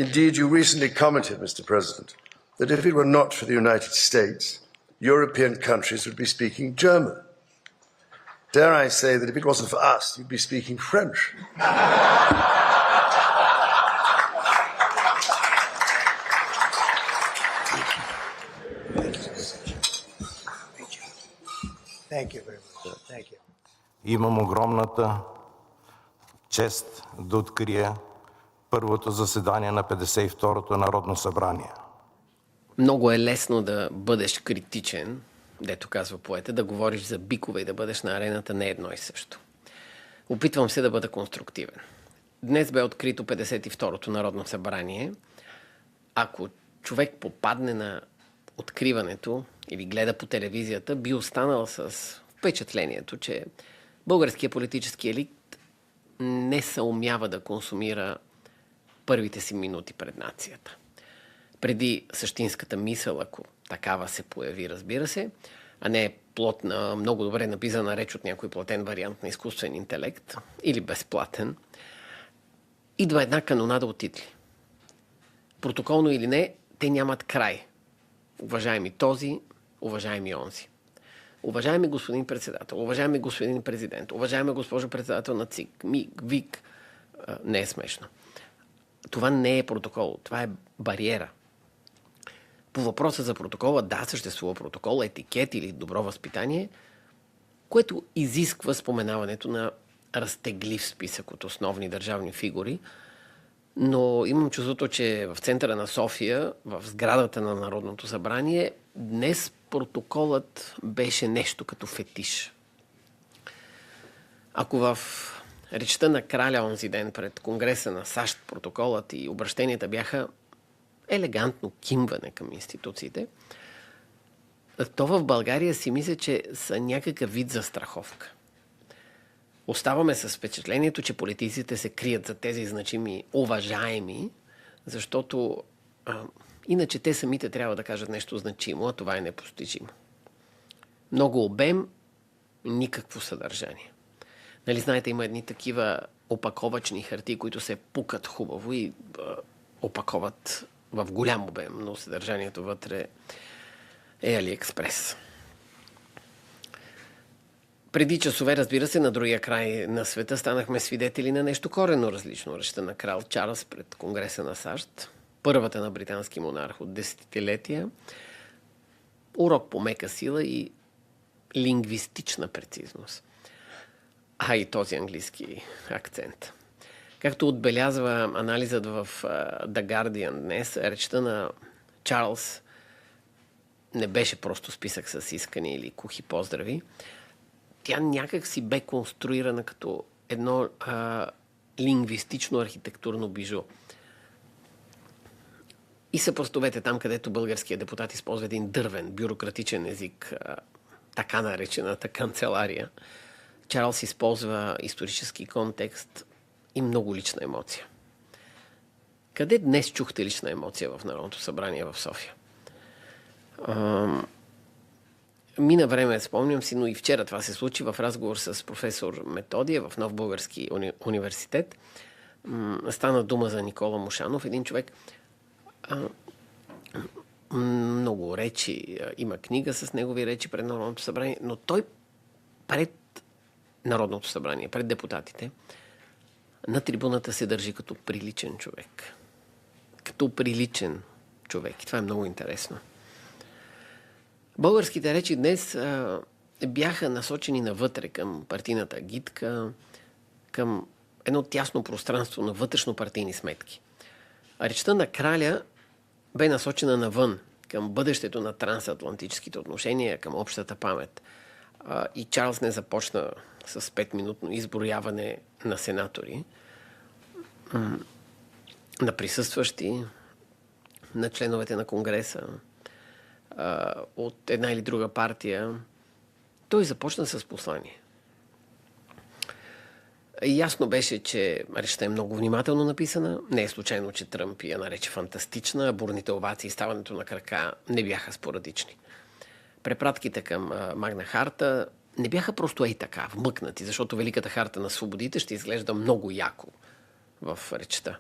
Indeed, you recently commented, Mr. President, that if it were not for the United States, European countries would be speaking German. Dare I say that if it wasn't for us, you'd be speaking French. Thank you very much. Thank you. Имам огромната чест да открия първото заседание на 52-то Народно събрание. Много е лесно да бъдеш критичен, дето казва поета, да говориш за бикове и да бъдеш на арената не едно и също. Опитвам се да бъда конструктивен. Днес бе открито 52-то Народно събрание. Ако човек попадне на откриването или гледа по телевизията, би останал с впечатлението, че българският политически елит не съумява да консумира първите си минути пред нацията. Преди същинската мисъл, ако такава се появи, разбира се, а не е плод на много добре написана реч от някой платен вариант на изкуствен интелект или безплатен, идва една канонада от титли. Протоколно или не, те нямат край. Уважаеми този, уважаеми онзи. Уважаеми господин председател, уважаеми господин президент, уважаема госпожо председател на ЦИК, ВИК, не е смешно. Това не е протокол, това е бариера. По въпроса за протокола, да, съществува протокол, етикет или добро възпитание, което изисква споменаването на разтеглив списък от основни държавни фигури, но имам чувството, че в центъра на София, в сградата на Народното събрание, днес протоколът беше нещо като фетиш. Ако в речта на краля онзи ден пред Конгреса на САЩ протоколът и обращенията бяха елегантно кимване към институциите, то в България си мисля, че са някакъв вид застраховка. Оставаме с впечатлението, че политиците се крият за тези значими уважаеми, защото иначе те самите трябва да кажат нещо значимо, а това е непостижимо. Много обем, никакво съдържание. Нали знаете, има едни такива опаковачни хартии, които се пукат хубаво и опаковат в голям обем, но съдържанието вътре е Алиекспрес. Преди часове, разбира се, на другия край на света станахме свидетели на нещо коренно различно. Речта на крал Чарлз пред Конгреса на САЩ, първата на британски монарх от десетилетия, урок по мека сила и лингвистична прецизност. А и този английски акцент. Както отбелязва анализът в The Guardian днес, речта на Чарлз не беше просто списък с искани или кухи поздрави. Тя някак си бе конструирана като едно лингвистично архитектурно бижу. И съпростовете там, където българският депутат използва един дървен, бюрократичен език, така наречената канцелария, Чарлз използва исторически контекст и много лична емоция. Къде днес чухте лична емоция в Народното събрание в София? Мина време, спомням си, но и вчера това се случи в разговор с професор Методия в Нов Български университет. Стана дума за Никола Мушанов, един човек, много речи, има книга с негови речи пред Народното събрание, но той пред Народното събрание, пред депутатите, на трибуната се държи като приличен човек. Като приличен човек. И това е много интересно. Българските речи днес бяха насочени навътре към партийната агитка, към едно тясно пространство на вътрешно-партийни сметки. А речта на краля бе насочена навън, към бъдещето на трансатлантическите отношения, към общата памет. И Чарлз не започна с 5-минутно изброяване на сенатори, на присъстващи, на членовете на Конгреса, от една или друга партия. Той започна с послание. Ясно беше, че речта е много внимателно написана. Не е случайно, че Тръмп я нарече фантастична. Бурните овации и ставането на крака не бяха спорадични. Препратките към Магна Харта не бяха просто ей така, вмъкнати, защото Великата харта на свободите ще изглежда много яко в речта.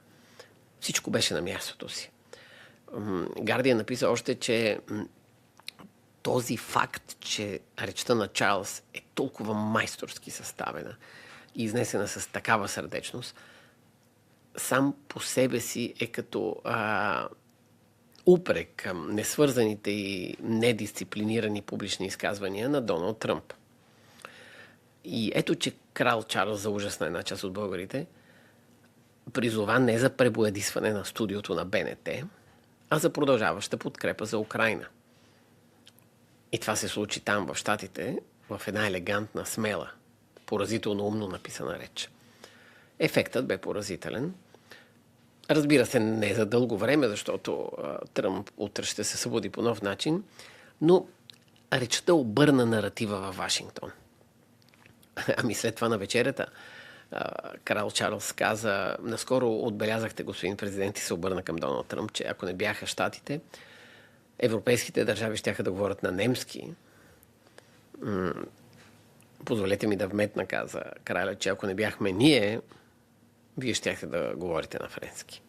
всичко беше на мястото си. Гардия написа още, че този факт, че речта на Чарлз е толкова майсторски съставена и изнесена с такава сърдечност, сам по себе си е като упрек към несвързаните и недисциплинирани публични изказвания на Доналд Тръмп. И ето, че крал Чарлз, за ужас на една част от българите, призова не за пребоядисване на студиото на БНТ, а за продължаваща подкрепа за Украйна. И това се случи там, в Щатите, в една елегантна, смела, поразително умно написана реч. Ефектът бе поразителен. Разбира се, не за дълго време, защото Тръмп утре ще се събуди по нов начин, но речта обърна наратива във Вашингтон. Ами след това на вечерята крал Чарлз каза: наскоро отбелязахте, господин президент, и се обърна към Доналд Тръмп, че ако не бяха Щатите, европейските държави щяха да говорят на немски. Позволете ми да вметна, каза краля, че ако не бяхме ние, вие щяхте да говорите на френски.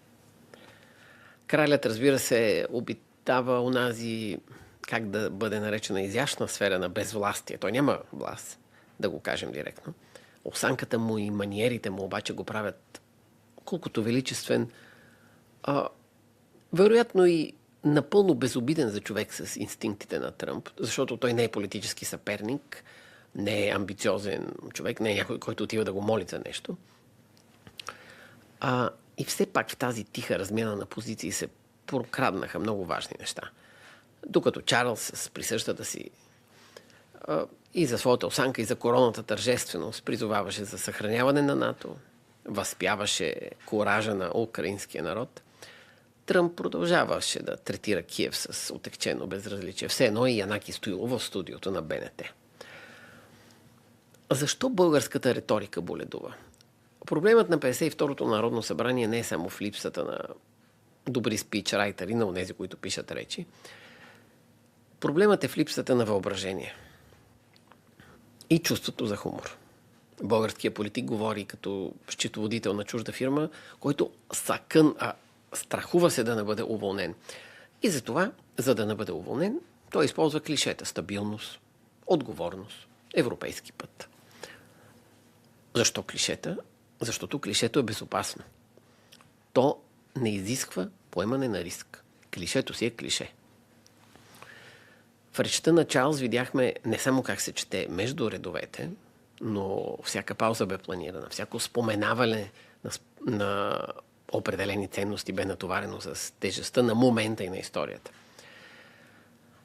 Кралят, разбира се, обитава онази, как да бъде наречена, изящна сфера на безвластие. Той няма власт, да го кажем директно. Осанката му и маниерите му обаче го правят колкото величествен, вероятно и напълно безобиден за човек с инстинктите на Тръмп, защото той не е политически съперник, не е амбициозен човек, не е някой, който отива да го моли за нещо. И все пак в тази тиха размяна на позиции се прокраднаха много важни неща. Докато Чарлз с присъщата си и за своята осанка, и за коронната тържественост призоваваше за съхраняване на НАТО, възпяваше коража на украинския народ, Тръмп продължаваше да третира Киев с отекчено безразличие. Все едно и Янаки Стоилов в студиото на БНТ. Защо българската риторика боледува? Проблемът на 52-то Народно събрание не е само в липсата на добри спичрайтери, на онези, които пишат речи. Проблемът е в липсата на въображение и чувството за хумор. Българският политик говори като счетоводител на чужда фирма, който страхува се да не бъде уволнен. И затова, за да не бъде уволнен, той използва клишета: стабилност, отговорност, европейски път. Защо клишета? Защото клишето е безопасно. То не изисква поемане на риск. Клишето си е клише. В речта на Чарлз видяхме не само как се чете между редовете, но всяка пауза бе планирана, всяко споменаване на определени ценности бе натоварено с тежестта на момента и на историята.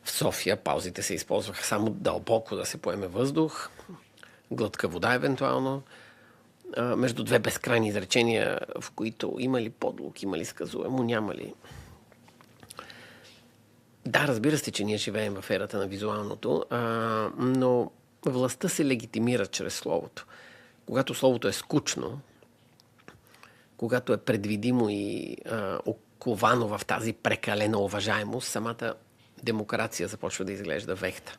В София паузите се използваха само дълбоко да се поеме въздух, глътка вода евентуално, между две безкрайни изречения, в които има ли подлог, има ли сказуемо, няма ли. Да, разбира се, че ние живеем в ерата на визуалното, но властта се легитимира чрез словото. Когато словото е скучно, когато е предвидимо и оковано в тази прекалена уважаемост, самата демокрация започва да изглежда вехта.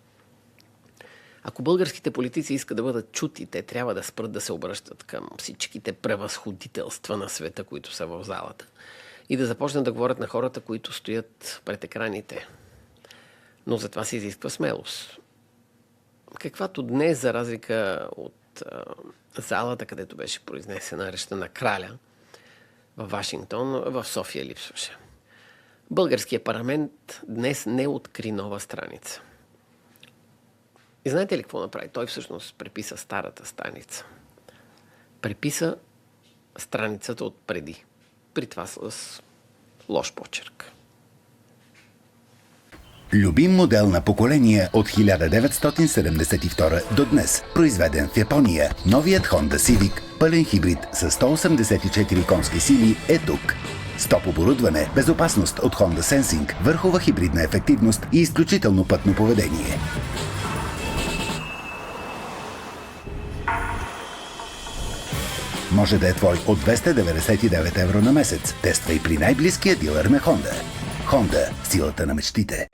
Ако българските политици искат да бъдат чути, те трябва да спрат да се обръщат към всичките превъзходителства на света, които са в залата, и да започнат да говорят на хората, които стоят пред екраните. Но за това се изисква смелост. Каквато днес, за разлика от залата, където беше произнесена речта на краля в Вашингтон, в София липсваше. Българският парламент днес не откри нова страница. И знаете ли какво направи? Той всъщност преписа старата страница. Преписа страницата от преди. При това с лош почерк. Любим модел на поколение от 1972 до днес. Произведен в Япония, новият Honda Civic, пълен хибрид с 184 конски сили е тук. С топ оборудване, безопасност от Honda Sensing, върхова хибридна ефективност и изключително пътно поведение. Може да е твой от 299 евро на месец. Тествай при най-близкия дилър на Honda. Honda – силата на мечтите.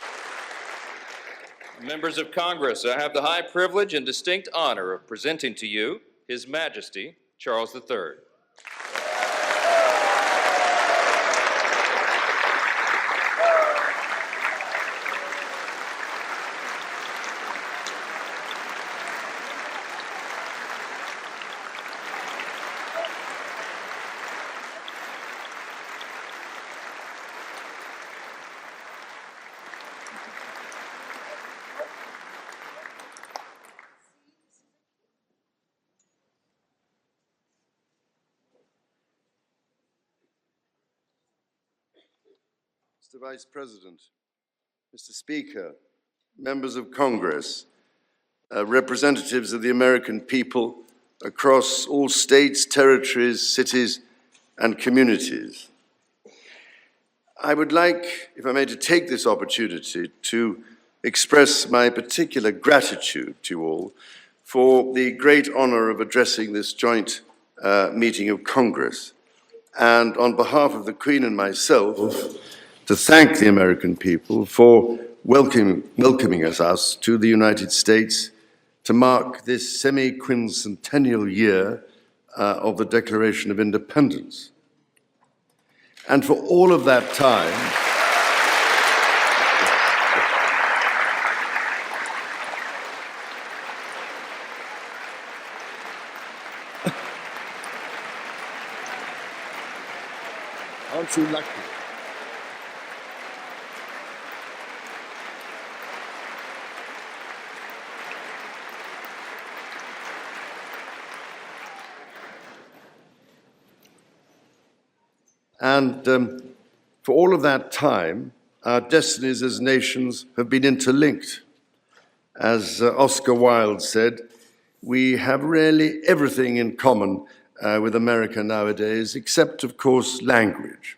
Members of Congress, I have the high privilege and distinct honor of presenting to you His Majesty Charles III. Mr. Vice President, Mr. Speaker, members of Congress, representatives of the American people across all states, territories, cities, and communities. I would like, if I may, to take this opportunity to express my particular gratitude to you all for the great honor of addressing this joint meeting of Congress, and on behalf of the Queen and myself, to thank the American people for welcoming us to the United States to mark this semi-quincentennial year of the Declaration of Independence. And for all of that time, aren't you lucky? And for all of that time, our destinies as nations have been interlinked. As Oscar Wilde said, we have really everything in common with America nowadays, except, of course, language.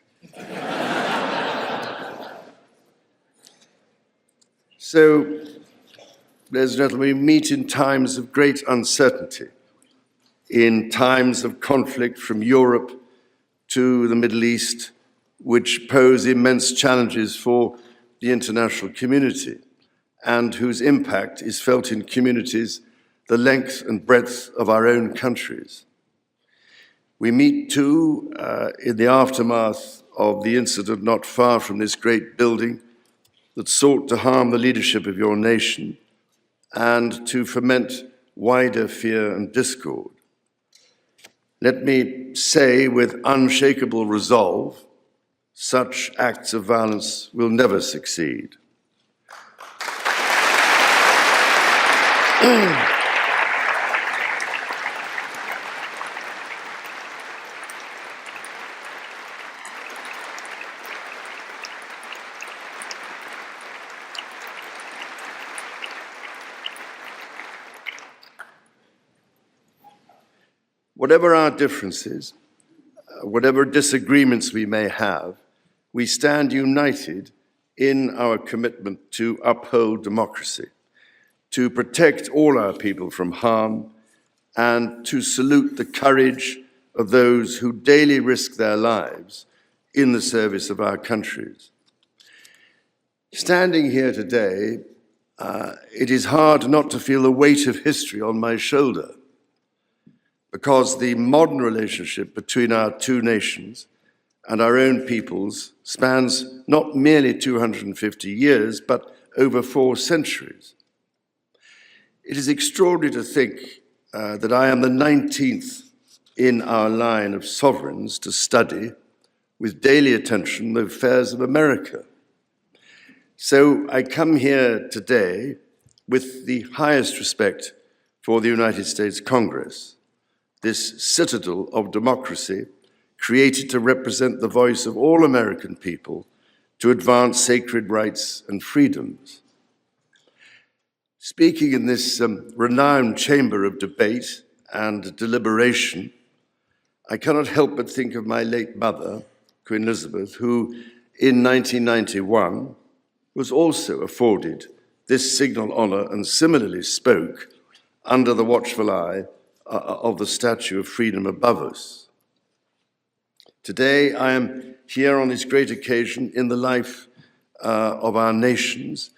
So, ladies and gentlemen, we meet in times of great uncertainty, in times of conflict from Europe to the Middle East, which pose immense challenges for the international community and whose impact is felt in communities the length and breadth of our own countries. We meet too in the aftermath of the incident not far from this great building that sought to harm the leadership of your nation and to foment wider fear and discord. Let me say with unshakable resolve, such acts of violence will never succeed. Whatever our differences, whatever disagreements we may have, we stand united in our commitment to uphold democracy, to protect all our people from harm, and to salute the courage of those who daily risk their lives in the service of our countries. Standing here today, it is hard not to feel the weight of history on my shoulder, because the modern relationship between our two nations and our own peoples spans not merely 250 years, but over 4 centuries. It is extraordinary to think that I am the 19th in our line of sovereigns to study with daily attention the affairs of America. So I come here today with the highest respect for the United States Congress, this citadel of democracy created to represent the voice of all American people to advance sacred rights and freedoms. Speaking in this renowned chamber of debate and deliberation, I cannot help but think of my late mother, Queen Elizabeth, who in 1991 was also afforded this signal honor and similarly spoke under the watchful eye of the Statue of Freedom above us. Today, I am here on this great occasion in the life of our nations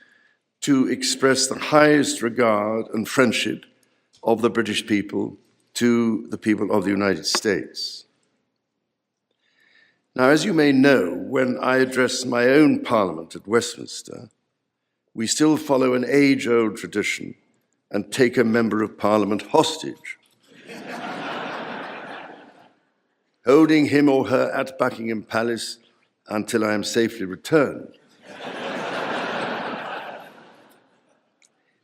to express the highest regard and friendship of the British people to the people of the United States. Now, as you may know, when I address my own Parliament at Westminster, we still follow an age-old tradition and take a member of Parliament hostage, holding him or her at Buckingham Palace until I am safely returned.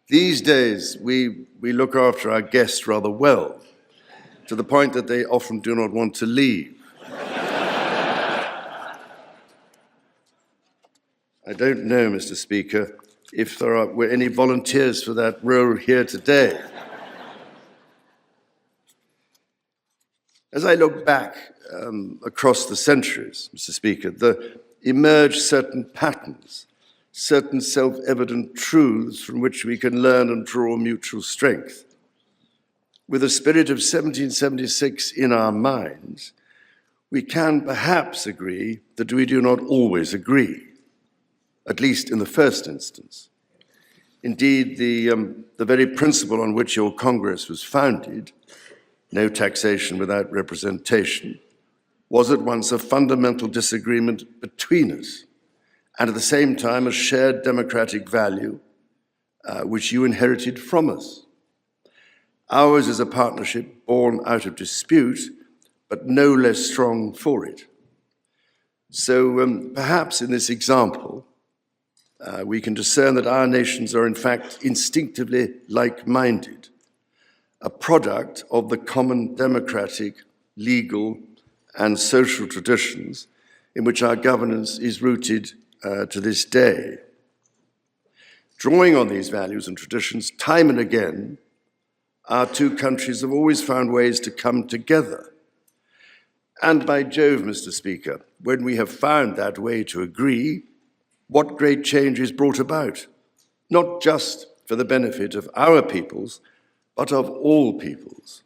These days, we look after our guests rather well, to the point that they often do not want to leave. I don't know, Mr. Speaker, if there were any volunteers for that role here today. As I look back across the centuries, Mr. Speaker, there emerge certain patterns, certain self-evident truths from which we can learn and draw mutual strength. With the spirit of 1776 in our minds, we can perhaps agree that we do not always agree, at least in the first instance. Indeed, the very principle on which your Congress was founded, no taxation without representation, was at once a fundamental disagreement between us, and at the same time a shared democratic value which you inherited from us. Ours is a partnership born out of dispute, but no less strong for it. So perhaps in this example, we can discern that our nations are in fact instinctively like-minded, a product of the common democratic, legal, and social traditions in which our governance is rooted to this day. Drawing on these values and traditions, time and again, our two countries have always found ways to come together. And by Jove, Mr. Speaker, when we have found that way to agree, what great change is brought about, not just for the benefit of our peoples, but of all peoples.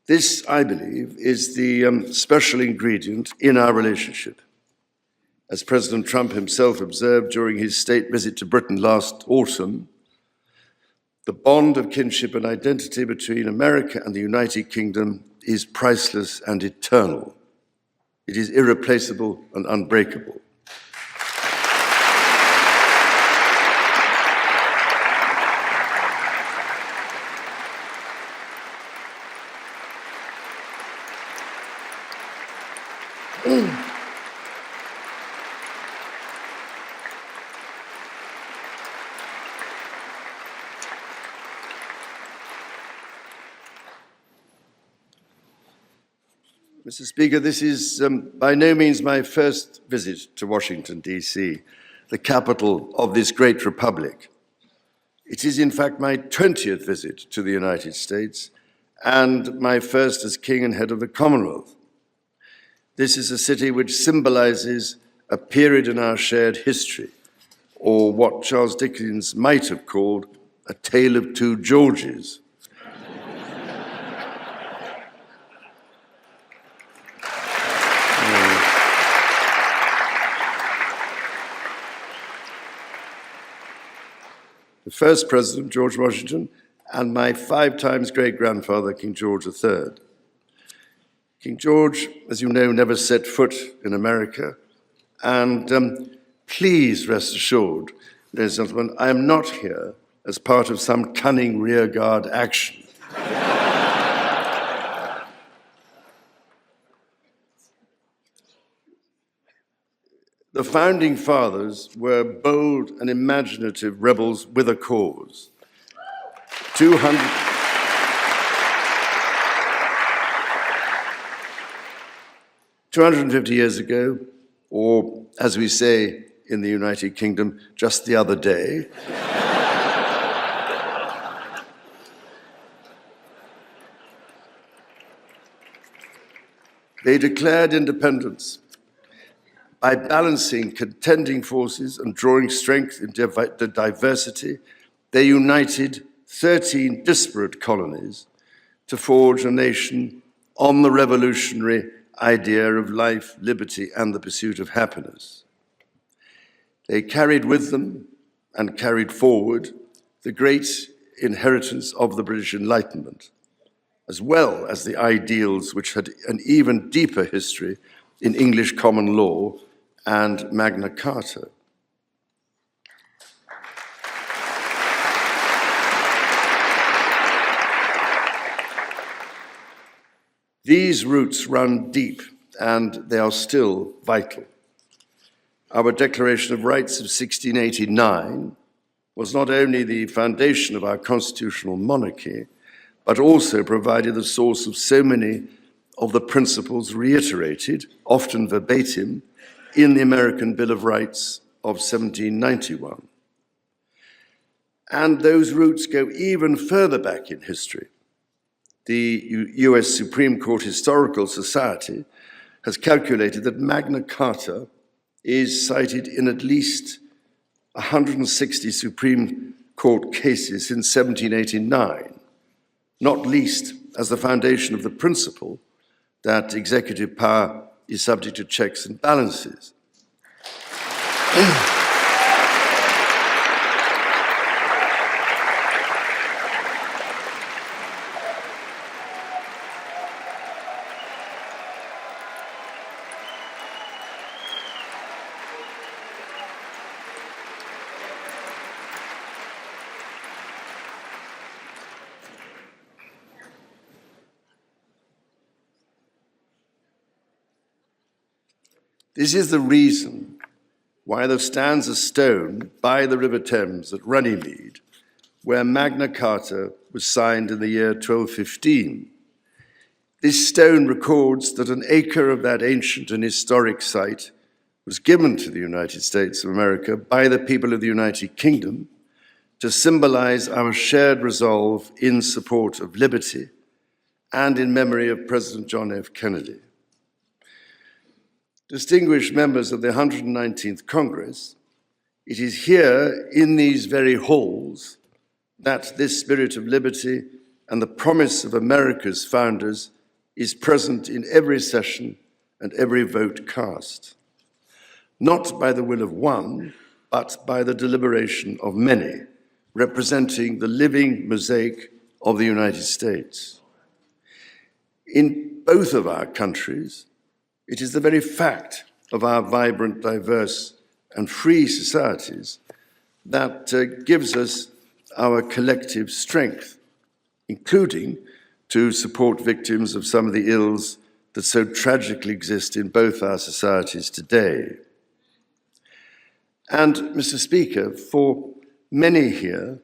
This, I believe, is the special ingredient in our relationship. As President Trump himself observed during his state visit to Britain last autumn, the bond of kinship and identity between America and the United Kingdom is priceless and eternal. It is irreplaceable and unbreakable. Mr. Speaker, this is by no means my first visit to Washington, D.C., the capital of this great republic. It is, in fact, my 20th visit to the United States and my first as King and head of the Commonwealth. This is a city which symbolizes a period in our shared history, or what Charles Dickens might have called a tale of two Georges. The first president, George Washington, and my 5 times great-grandfather, King George III. King George, as you know, never set foot in America, and please rest assured, ladies and gentlemen, I am not here as part of some cunning rearguard action. The founding fathers were bold and imaginative rebels with a cause. 250 years ago, or as we say in the United Kingdom, just the other day, they declared independence. By balancing contending forces and drawing strength in diversity, they united 13 disparate colonies to forge a nation on the revolutionary idea of life, liberty, and the pursuit of happiness. They carried with them and carried forward the great inheritance of the British Enlightenment, as well as the ideals which had an even deeper history in English common law and Magna Carta. These roots run deep, and they are still vital. Our Declaration of Rights of 1689 was not only the foundation of our constitutional monarchy, but also provided the source of so many of the principles reiterated, often verbatim, in the American Bill of Rights of 1791. And those roots go even further back in history. The US Supreme Court Historical Society has calculated that Magna Carta is cited in at least 160 Supreme Court cases since 1789, not least as the foundation of the principle that executive power is subject to checks and balances. This is the reason why there stands a stone by the River Thames at Runnymede, where Magna Carta was signed in the year 1215. This stone records that an acre of that ancient and historic site was given to the United States of America by the people of the United Kingdom to symbolize our shared resolve in support of liberty and in memory of President John F. Kennedy. Distinguished members of the 119th Congress, it is here in these very halls that this spirit of liberty and the promise of America's founders is present in every session and every vote cast, not by the will of one, but by the deliberation of many, representing the living mosaic of the United States. In both of our countries, it is the very fact of our vibrant, diverse, and free societies that gives us our collective strength, including to support victims of some of the ills that so tragically exist in both our societies today. And, Mr. Speaker, for many here,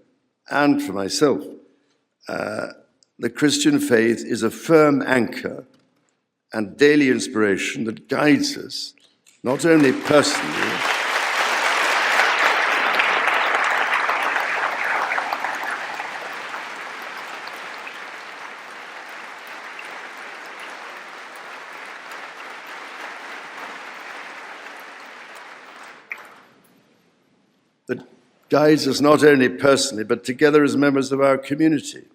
and for myself, the Christian faith is a firm anchor and daily inspiration that guides us, not only personally, but together as members of our community.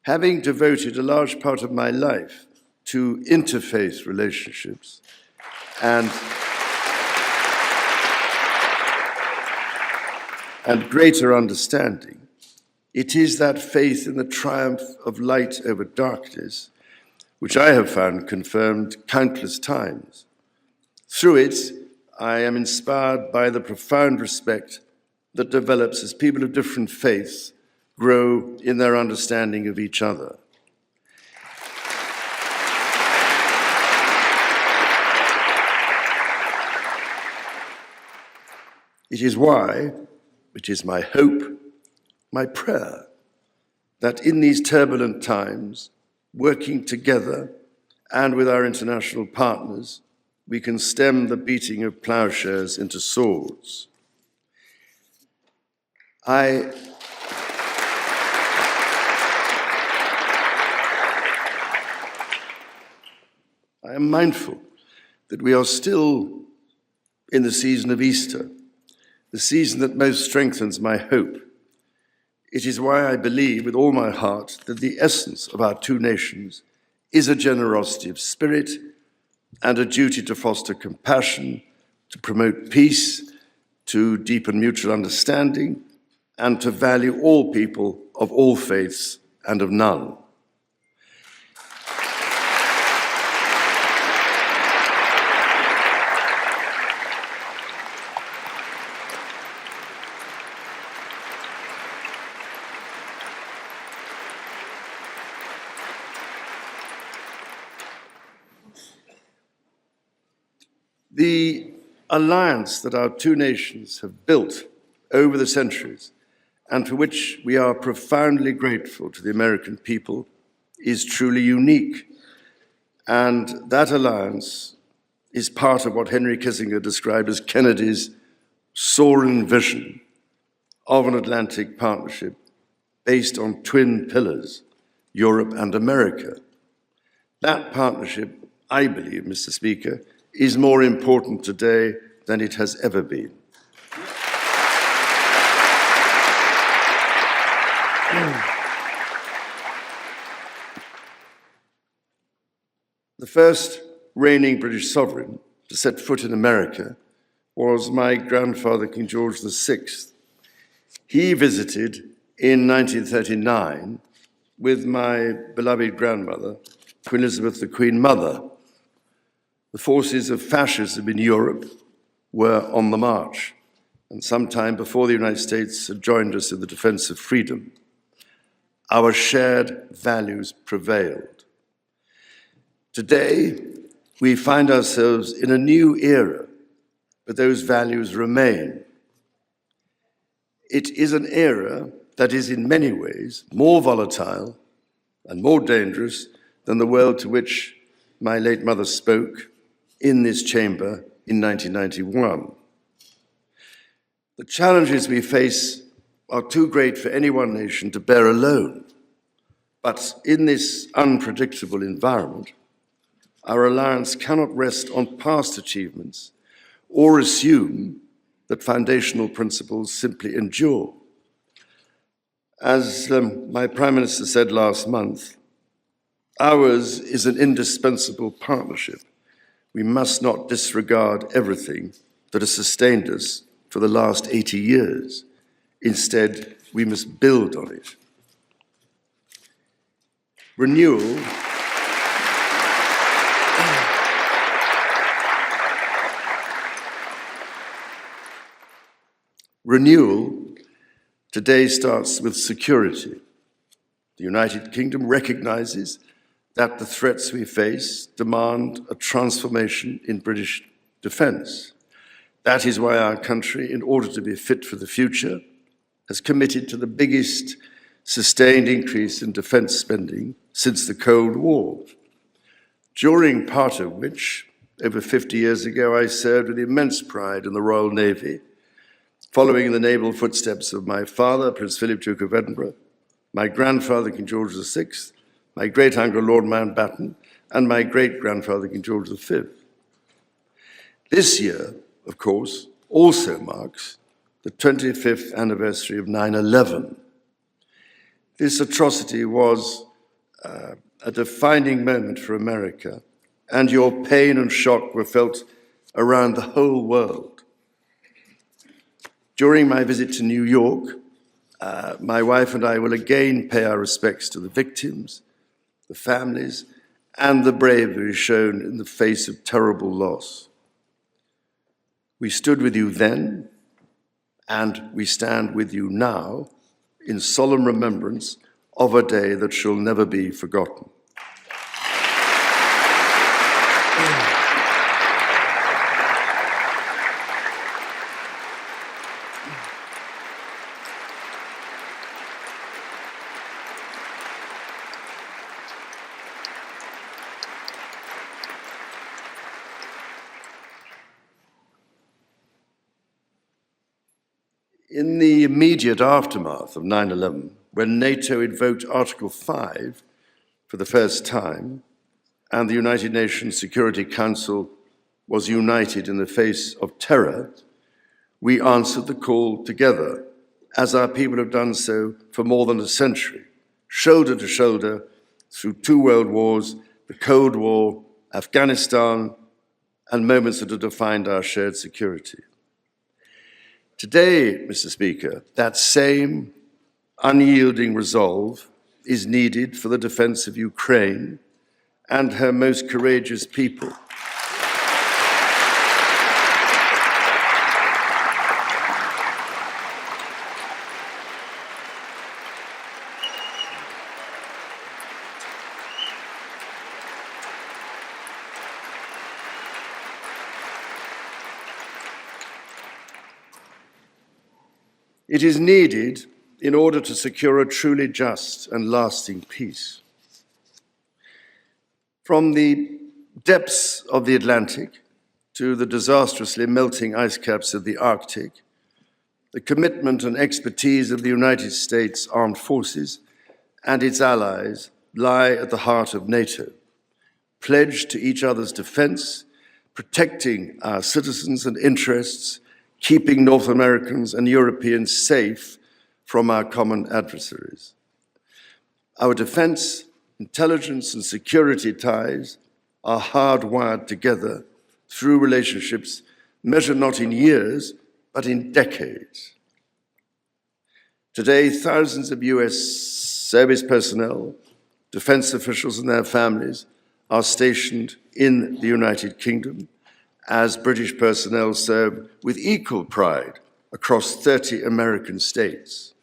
Having devoted a large part of my life to interfaith relationships and greater understanding, it is that faith in the triumph of light over darkness which I have found confirmed countless times. Through it, I am inspired by the profound respect that develops as people of different faiths grow in their understanding of each other. It is why, which is my hope, my prayer, that in these turbulent times, working together and with our international partners, we can stem the beating of plowshares into swords. I am mindful that we are still in the season of Easter, the season that most strengthens my hope. It is why I believe with all my heart that the essence of our two nations is a generosity of spirit and a duty to foster compassion, to promote peace, to deepen mutual understanding, and to value all people of all faiths and of none. The alliance that our two nations have built over the centuries, and for which we are profoundly grateful to the American people, is truly unique. And that alliance is part of what Henry Kissinger described as Kennedy's soaring vision of an Atlantic partnership based on twin pillars, Europe and America. That partnership, I believe, Mr. Speaker, is more important today than it has ever been. The first reigning British sovereign to set foot in America was my grandfather, King George VI. He visited in 1939 with my beloved grandmother, Queen Elizabeth, the Queen Mother. The forces of fascism in Europe were on the march, and sometime before the United States had joined us in the defense of freedom, our shared values prevailed. Today, we find ourselves in a new era, but those values remain. It is an era that is in many ways more volatile and more dangerous than the world to which my late mother spoke in this chamber in 1991. The challenges we face are too great for any one nation to bear alone. But in this unpredictable environment, our alliance cannot rest on past achievements or assume that foundational principles simply endure. As my Prime Minister said last month, ours is an indispensable partnership. We must not disregard everything that has sustained us for the last 80 years. Instead, we must build on it. Renewal today starts with security. The United Kingdom recognizes that the threats we face demand a transformation in British defence. That is why our country, in order to be fit for the future, has committed to the biggest sustained increase in defence spending since the Cold War, during part of which, over 50 years ago, I served with immense pride in the Royal Navy, following in the naval footsteps of my father, Prince Philip, Duke of Edinburgh, my grandfather, King George VI, my great-uncle, Lord Mountbatten, and my great-grandfather, King George V. This year, of course, also marks the 25th anniversary of 9/11. This atrocity was a defining moment for America, and your pain and shock were felt around the whole world. During my visit to New York, my wife and I will again pay our respects to the victims, the families, and the bravery shown in the face of terrible loss. We stood with you then, and we stand with you now in solemn remembrance of a day that shall never be forgotten. In the immediate aftermath of 9/11, when NATO invoked Article 5 for the first time, and the United Nations Security Council was united in the face of terror, we answered the call together, as our people have done so for more than a century, shoulder to shoulder through 2 world wars, the Cold War, Afghanistan, and moments that have defined our shared security. Today, Mr. Speaker, that same unyielding resolve is needed for the defense of Ukraine and her most courageous people. It is needed in order to secure a truly just and lasting peace. From the depths of the Atlantic to the disastrously melting ice caps of the Arctic, the commitment and expertise of the United States Armed Forces and its allies lie at the heart of NATO, pledged to each other's defense, protecting our citizens and interests, keeping North Americans and Europeans safe from our common adversaries. Our defense, intelligence, and security ties are hardwired together through relationships measured not in years, but in decades. Today, thousands of US service personnel, defense officials and their families are stationed in the United Kingdom, as British personnel serve with equal pride across 30 American states.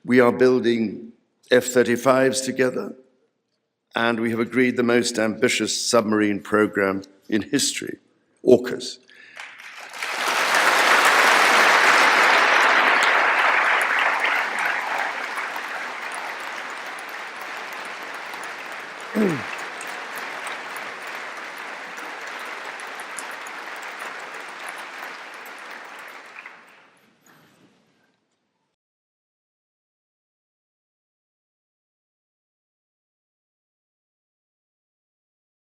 We are building F-35s together, and we have agreed the most ambitious submarine program in history, AUKUS.